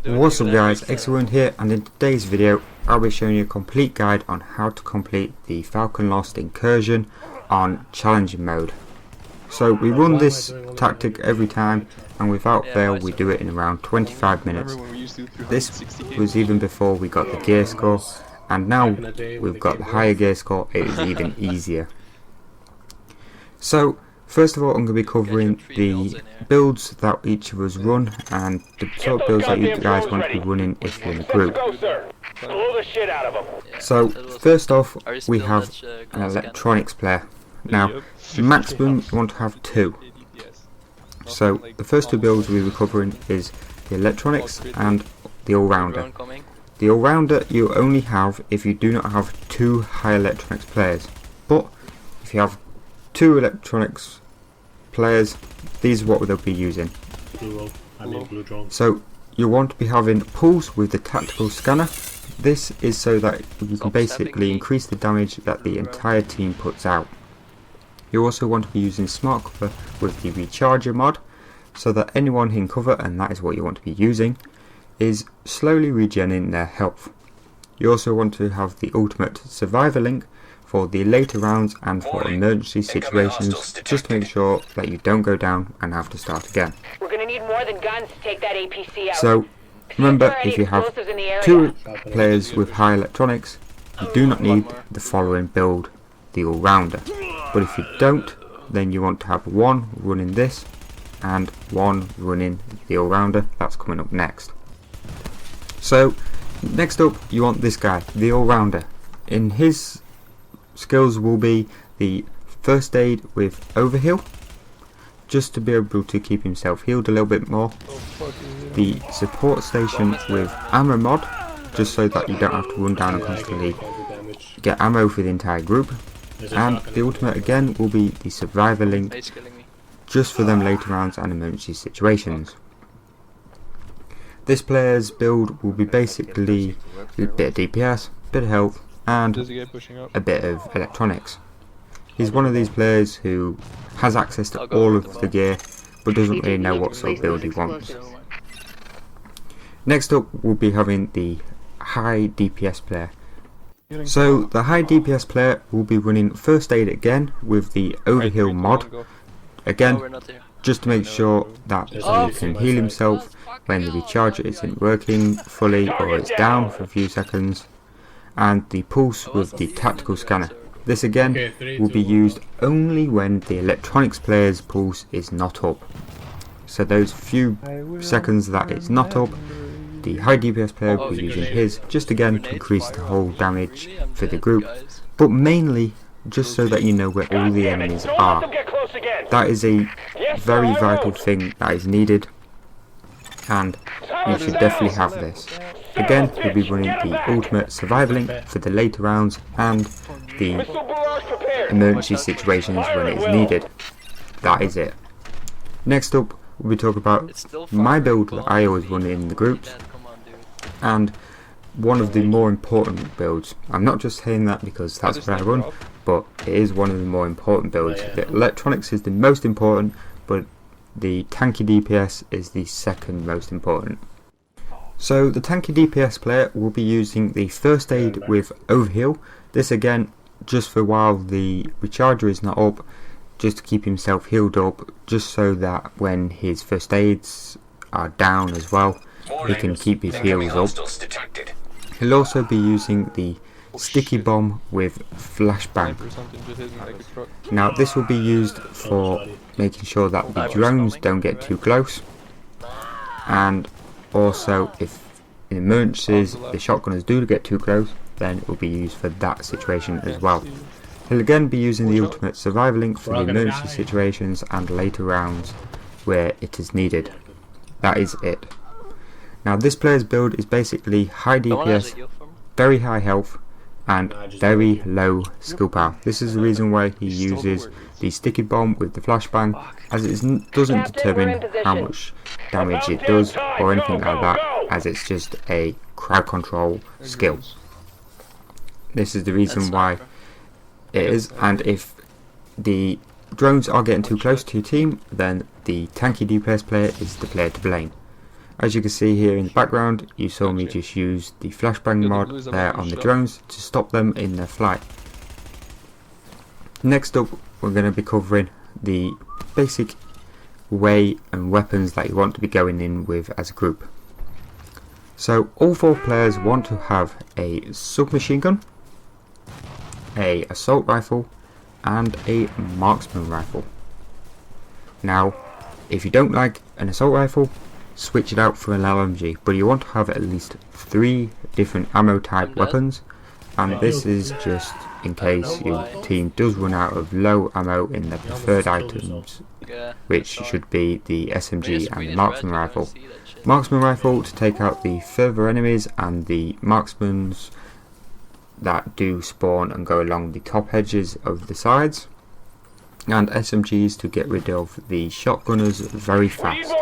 What's up guys, Excellent here, and in today's video I'll be showing you a complete guide on how to complete the Falcon Lost Incursion on challenging mode. So we run this tactic every time, and without fail we do it in around 25 minutes. This was even before we got the gear score, and now we've got the higher gear score, it is even easier. So first of all, I'm going to be covering the builds that each of us run and the sort of builds that you guys want to be running if you're in a group. So first off, we have an electronics player. Now, maximum you want to have 2. So the first 2 builds we'll be covering is the electronics and the all-rounder. The all-rounder you only have if you do not have 2 high electronics players, but if you have 2 electronics players, these are what they'll be using. So you want to be having pulse with the tactical scanner. This is so that you can basically increase the damage that the entire team puts out. You also want to be using smart cover with the recharger mod, so that anyone in cover, and that is what you want to be using, is slowly regenerating their health. You also want to have the ultimate survivor link for the later rounds and for emergency situations, just to make sure that you don't go down and have to start again. We're gonna need more than guns to take that APC out. So remember, if you have 2 players with high electronics, you do not need the following build, the all-rounder. But if you don't, then you want to have 1 running this and 1 running the all-rounder. That's coming up next. So next up, you want this guy, the all-rounder. In his skills will be the first aid with overheal, just to be able to keep himself healed a little bit more. The support station with ammo mod, just so that you don't have to run down and constantly get ammo for the entire group. And the ultimate again will be the survivor link, just for them later rounds and emergency situations. This player's build will be basically a bit of DPS, a bit of health, and a bit of electronics. He's one of these players who has access to all of the gear, but doesn't really know what sort of build he wants. Next up, we'll be having the high DPS player. So the high DPS player will be running first aid again with the overheal mod, again just to make sure that he can heal himself when the recharger isn't working fully or it's down for a few seconds, and the pulse with the tactical scanner. This again will be used only when the electronics player's pulse is not up. So those few seconds that it's not up, the high DPS player will be using his, just again to increase the whole damage for the group, but mainly just so that you know where all the enemies are. That is a very vital thing that is needed, and you should definitely have this. Again, we'll be running the ultimate survival link for the later rounds and the emergency situations when it is needed. That is it. Next up, we'll be talking about my build that I always run in the groups, and one of the more important builds. I'm not just saying that because that's what I run, but it is one of the more important builds. The electronics is the most important, but the tanky DPS is the second most important. So the tanky DPS player will be using the first aid with overheal. This again just for while the recharger is not up, just to keep himself healed up, just so that when his first aids are down as well, he can keep his heals up. He'll also be using the sticky bomb with flashbang. Now this will be used for making sure that the drones don't get too close, and also if in emergencies the shotgunners do get too close, then it will be used for that situation as well. He'll again be using the ultimate survival link for the emergency situations and later rounds where it is needed. That is it. Now this player's build is basically high DPS, very high health, and very low skill power. This is the reason why he uses the sticky bomb with the flashbang, as it doesn't determine how much damage it does or anything like that, as it's just a crowd control skill. This is the reason why it is, and if the drones are getting too close to your team, then the tanky DPS player is the player to blame. as you can see here in the background, you saw me just use the flashbang mod there on the drones to stop them in their flight. Next up, we're going to be covering the basic way and weapons that you want to be going in with as a group. So all 4 players want to have a submachine gun, a assault rifle, and a marksman rifle. Now, if you don't like an assault rifle, switch it out for an LMG, but you want to have at least 3 different ammo type weapons, and this is just in case your team does run out of low ammo in their preferred items, which should be the SMG and the marksman rifle. Marksman rifle to take out the further enemies and the marksmans that do spawn and go along the top edges of the sides, and SMGs to get rid of the shotgunners very fast.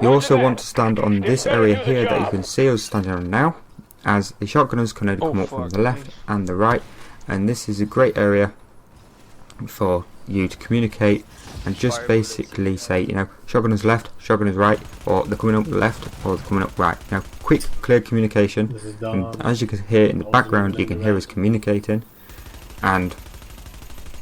You also want to stand on this area here that you can see us standing on now, as the shotgunners can only come up from the left and the right, and this is a great area for you to communicate and just basically say, you know, shotgunners left, shotgunners right, or they're coming up left or they're coming up right. Now, quick, clear communication, and as you can hear in the background, you can hear us communicating, and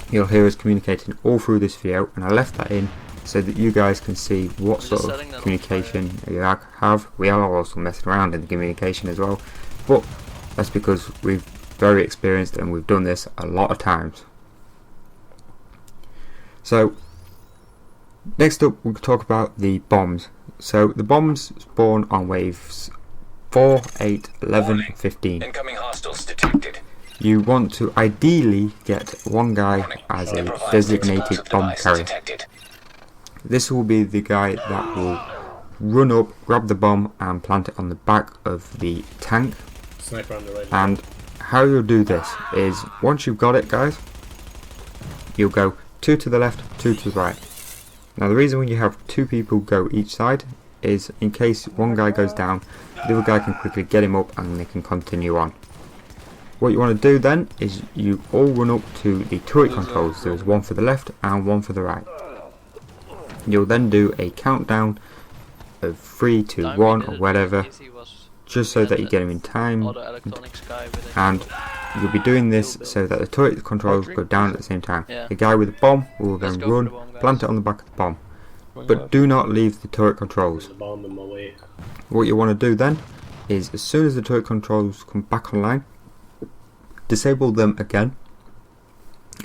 you'll hear us communicating all through this video, and I left that in so that you guys can see what sort of communication you have. We are also messing around in the communication as well, but that's because we're very experienced and we've done this a lot of times. So next up, we'll talk about the bombs. So the bombs spawn on waves 4, 8, 11, and 15. Incoming hostiles detected. You want to ideally get one guy as a designated bomb carrier. This will be the guy that will run up, grab the bomb and plant it on the back of the tank. Sniper on the right. And how you'll do this is, once you've got it guys, you'll go 2 to the left, 2 to the right. Now the reason when you have 2 people go each side is in case one guy goes down, the other guy can quickly get him up and they can continue on. What you want to do then is you all run up to the turret controls. There's one for the left and one for the right. You'll then do a countdown of 3, 2, 1 or whatever, just so that you get them in time, and you'll be doing this so that the turret controls go down at the same time. The guy with the bomb will then run, plant it on the back of the bomb, but do not leave the turret controls. What you want to do then is, as soon as the turret controls come back online, disable them again,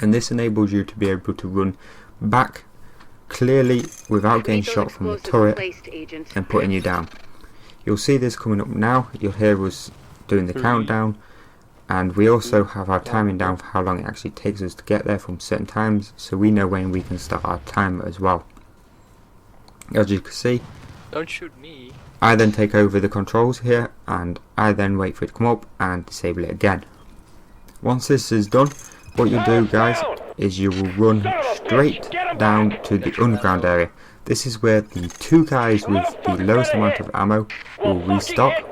and this enables you to be able to run back clearly without getting shot from the turret and putting you down. You'll see this coming up now. You'll hear us doing the countdown, and we also have our timing down for how long it actually takes us to get there from certain times, so we know when we can start our timer as well. As you can see, don't shoot me. I then take over the controls here, and I then wait for it to come up and disable it again. Once this is done, what you'll do guys is you will run straight down to the underground area. This is where the 2 guys with the lowest amount of ammo will restock,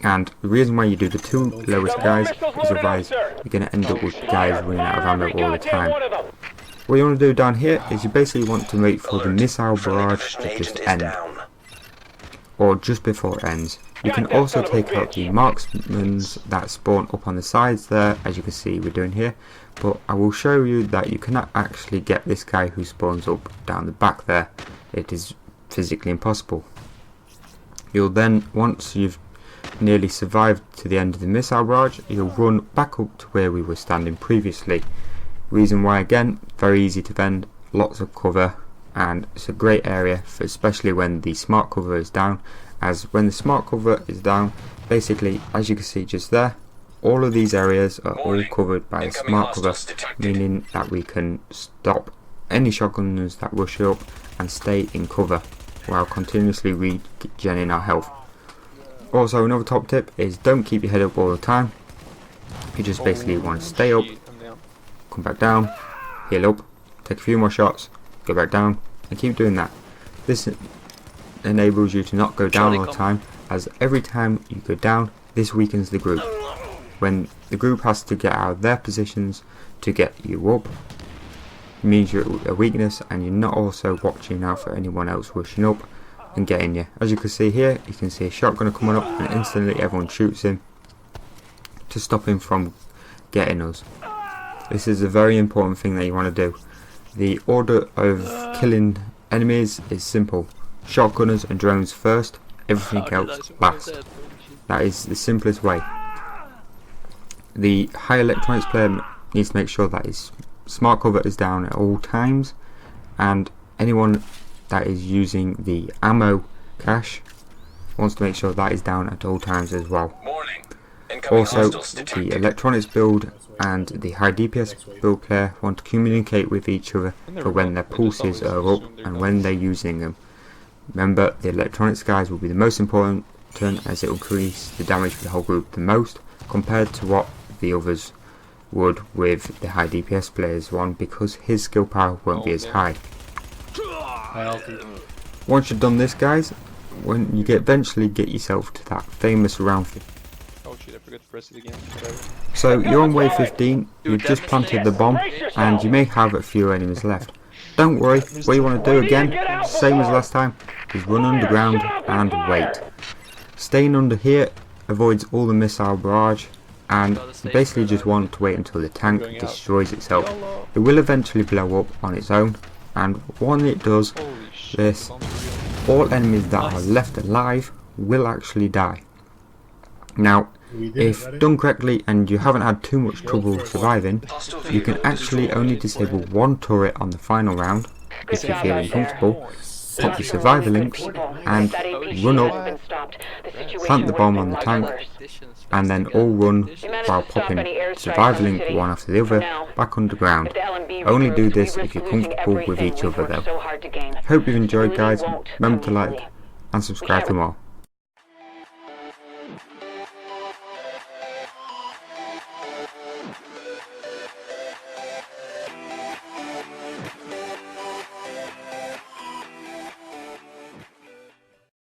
and the reason why you do the 2 lowest guys is otherwise you're going to end up with guys running out of ammo all the time. What you want to do down here is you basically want to wait for the missile barrage to just end, or just before it ends. You can also take out the marksmen that spawn up on the sides there, as you can see we're doing here, but I will show you that you cannot actually get this guy who spawns up down the back there. It is physically impossible. You'll then, once you've nearly survived to the end of the missile barrage, you'll run back up to where we were standing previously. Reason why, again, very easy to defend, lots of cover, and it's a great area for especially when the smart cover is down, as when the smart cover is down, basically as you can see just there, all of these areas are all covered by the smart cover, meaning that we can stop any shotgunners that rush up and stay in cover while continuously regenerating our health. Also, another top tip is don't keep your head up all the time. You just basically want to stay up, come back down, heal up, take a few more shots, go back down, and keep doing that. This enables you to not go down all the time, as every time you go down, this weakens the group. When the group has to get out of their positions to get you up, it means you're a weakness, and you're not also watching out for anyone else rushing up, and getting you. As you can see here, you can see a shotgunner coming up and instantly everyone shoots him to stop him from getting us. This is a very important thing that you want to do. The order of killing enemies is simple. Shotgunners and drones first, everything else last. That is the simplest way. The high electronics player needs to make sure that his smart cover is down at all times, and anyone that is using the ammo cache wants to make sure that is down at all times as well. Also, the electronics build and the high DPS build player want to communicate with each other for when their pulses are up and when they're using them. Remember, the electronics guys will be the most important as it will increase the damage for the whole group the most compared to what the others would with the high DPS players one, because his skill power won't be as high. Once you've done this, guys, when you eventually get yourself to that famous round 15. Oh shit, I forgot to press it again. So you're on wave 15, you've just planted the bomb, and you may have a few enemies left. Don't worry, what you want to do again, same as last time, is run underground and wait. Staying under here avoids all the missile barrage, and you basically just want to wait until the tank destroys itself. It will eventually blow up on its own, and when it does this, all enemies that are left alive will actually die. Now, if done correctly and you haven't had too much trouble surviving, you can actually only disable one turret on the final round if you're feeling comfortable. Pop your survivor links and run up, plant the bomb on the tank, and then all run while popping survivor link one after the other back underground. Only do this if you're comfortable with each other though. Hope you've enjoyed, guys. Remember to like and subscribe for more.